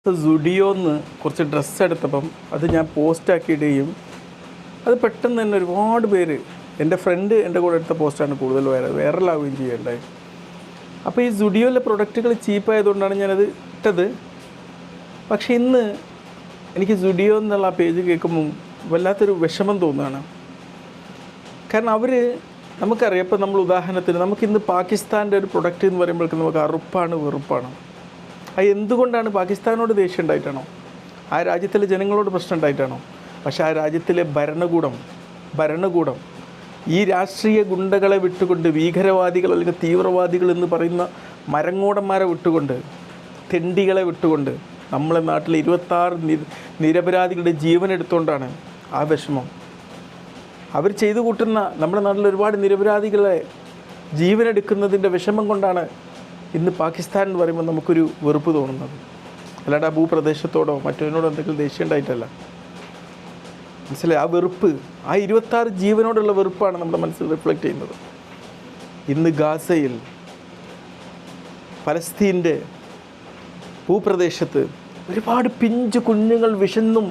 സുഡിയോന്ന് കുറച്ച് ഡ്രസ്സ് എടുത്തപ്പം അത് ഞാൻ പോസ്റ്റാക്കിയിടുകയും അത് പെട്ടെന്ന് തന്നെ ഒരുപാട് പേര് എൻ്റെ ഫ്രണ്ട് എൻ്റെ കൂടെ എടുത്ത പോസ്റ്റാണ് കൂടുതൽ വൈറലാവുകയും ചെയ്യേണ്ടത്. അപ്പോൾ ഈ സുഡിയോയിലെ പ്രൊഡക്റ്റുകൾ ചീപ്പായതുകൊണ്ടാണ് ഞാനത് ഇട്ടത്. പക്ഷേ ഇന്ന് എനിക്ക് സുഡിയോ എന്നുള്ള ആ പേജ് കേൾക്കുമ്പോൾ വല്ലാത്തൊരു വിഷമം തോന്നുകയാണ്. കാരണം അവർ നമുക്കറിയാം, ഇപ്പോൾ നമ്മൾ ഉദാഹരണത്തിന് നമുക്കിന്ന് പാകിസ്ഥാൻ്റെ ഒരു പ്രൊഡക്റ്റ് എന്ന് പറയുമ്പോഴേക്കും നമുക്ക് അറുപ്പാണ് വെറുപ്പാണ്. അത് എന്തുകൊണ്ടാണ്? പാകിസ്ഥാനോട് ദേഷ്യം ഉണ്ടായിട്ടാണോ? ആ രാജ്യത്തിലെ ജനങ്ങളോട് പ്രശ്നം ഉണ്ടായിട്ടാണോ? പക്ഷേ ആ രാജ്യത്തിലെ ഭരണകൂടം ഈ രാഷ്ട്രീയ ഗുണ്ടകളെ വിട്ടുകൊണ്ട്, ഭീകരവാദികൾ അല്ലെങ്കിൽ തീവ്രവാദികൾ എന്ന് പറയുന്ന മരങ്ങോടന്മാരെ വിട്ടുകൊണ്ട്, തെണ്ടികളെ വിട്ടുകൊണ്ട് നമ്മളെ നാട്ടിലെ 26 നിരപരാധികളുടെ ജീവൻ എടുത്തുകൊണ്ടാണ് ആ വിഷമം. അവർ ചെയ്തു കൂട്ടുന്ന നമ്മുടെ നാട്ടിൽ ഒരുപാട് നിരപരാധികളെ ജീവനെടുക്കുന്നതിൻ്റെ വിഷമം കൊണ്ടാണ് ഇന്ന് പാകിസ്ഥാൻ എന്ന് പറയുമ്പോൾ നമുക്കൊരു വെറുപ്പ് തോന്നുന്നത്. അല്ലാണ്ട് ആ ഭൂപ്രദേശത്തോടോ മറ്റൊന്നിനോടോ എന്തെങ്കിലും ദേഷ്യം ഉണ്ടായിട്ടല്ല. മനസ്സിലായി? ആ വെറുപ്പ്, ആ 26 ജീവനോടുള്ള വെറുപ്പാണ് നമ്മുടെ മനസ്സിൽ റിഫ്ലക്റ്റ് ചെയ്യുന്നത്. ഇന്ന് ഗാസയിൽ, പലസ്തീൻ്റെ ഭൂപ്രദേശത്ത് ഒരുപാട് പിഞ്ചു കുഞ്ഞുങ്ങൾ വിശന്നും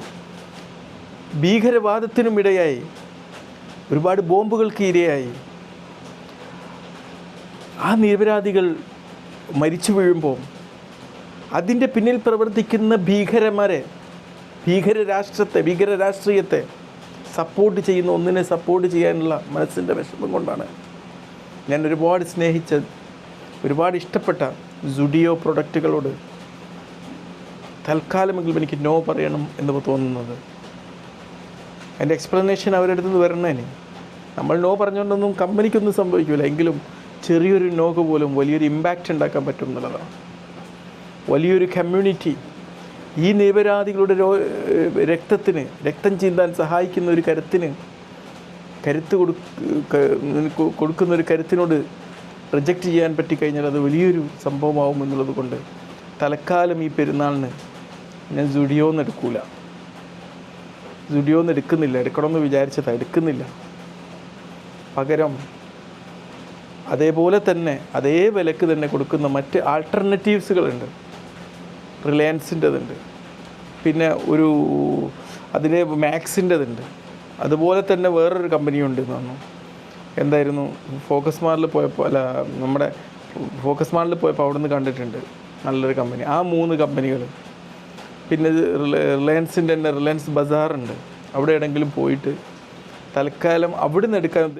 ഭീകരവാദത്തിനും ഇടയായി, ഒരുപാട് ബോംബുകൾക്ക് ഇരയായി. ആ നിരപരാധികൾ മരിച്ചു വീഴുമ്പോൾ അതിൻ്റെ പിന്നിൽ പ്രവർത്തിക്കുന്ന ഭീകരരാഷ്ട്രീയത്തെ സപ്പോർട്ട് ചെയ്യുന്ന ഒന്നിനെ സപ്പോർട്ട് ചെയ്യാനുള്ള മനസ്സിൻ്റെ വിഷമം കൊണ്ടാണ് ഞാൻ ഒരുപാട് സ്നേഹിച്ച, ഒരുപാട് ഇഷ്ടപ്പെട്ട സുഡിയോ പ്രൊഡക്റ്റുകളോട് തൽക്കാലമെങ്കിലും എനിക്ക് നോ പറയണം എന്ന് തോന്നുന്നത്. എൻ്റെ എക്സ്പ്ലനേഷൻ അവരുടെ അടുത്ത് വരണേന്. നമ്മൾ നോ പറഞ്ഞുകൊണ്ടൊന്നും കമ്പനിക്കൊന്നും സംഭവിക്കില്ല, എങ്കിലും ചെറിയൊരു നോക്ക് പോലും വലിയൊരു ഇമ്പാക്റ്റ് ഉണ്ടാക്കാൻ പറ്റും എന്നുള്ളതാണ്. വലിയൊരു കമ്മ്യൂണിറ്റി, ഈ നിരപരാധികളുടെ രക്തം ചീന്താൻ സഹായിക്കുന്ന ഒരു കരുത്ത് കൊടുക്കുന്ന ഒരു കരുത്തിനോട് റിജക്റ്റ് ചെയ്യാൻ പറ്റിക്കഴിഞ്ഞാൽ അത് വലിയൊരു സംഭവമാവും എന്നുള്ളത് കൊണ്ട് തൽക്കാലം ഈ പെരുന്നാളിന് ഞാൻ സുഡിയോന്ന് എടുക്കുന്നില്ല. എടുക്കണമെന്ന് വിചാരിച്ചതാണ്, എടുക്കുന്നില്ല. പകരം അതേപോലെ തന്നെ അതേ വിലക്ക് തന്നെ കൊടുക്കുന്ന മറ്റ് ആൾട്ടർനേറ്റീവ്സുകളുണ്ട്. റിലയൻസിൻ്റെതുണ്ട്, പിന്നെ അതിലെ മാക്സിൻ്റെതുണ്ട്. അതുപോലെ തന്നെ വേറൊരു കമ്പനിയുണ്ട് എന്ന് പറഞ്ഞു. എന്തായിരുന്നു? ഫോക്കസ് മാളിൽ പോയപ്പോൾ അവിടെ നിന്ന് കണ്ടിട്ടുണ്ട് നല്ലൊരു കമ്പനി. ആ 3 കമ്പനികൾ. പിന്നെ റിലയൻസിൻ്റെ തന്നെ റിലയൻസ് ബസാറുണ്ട്. അവിടെ എവിടെയെങ്കിലും പോയിട്ട് തൽക്കാലം അവിടെ നിന്ന് എടുക്കാൻ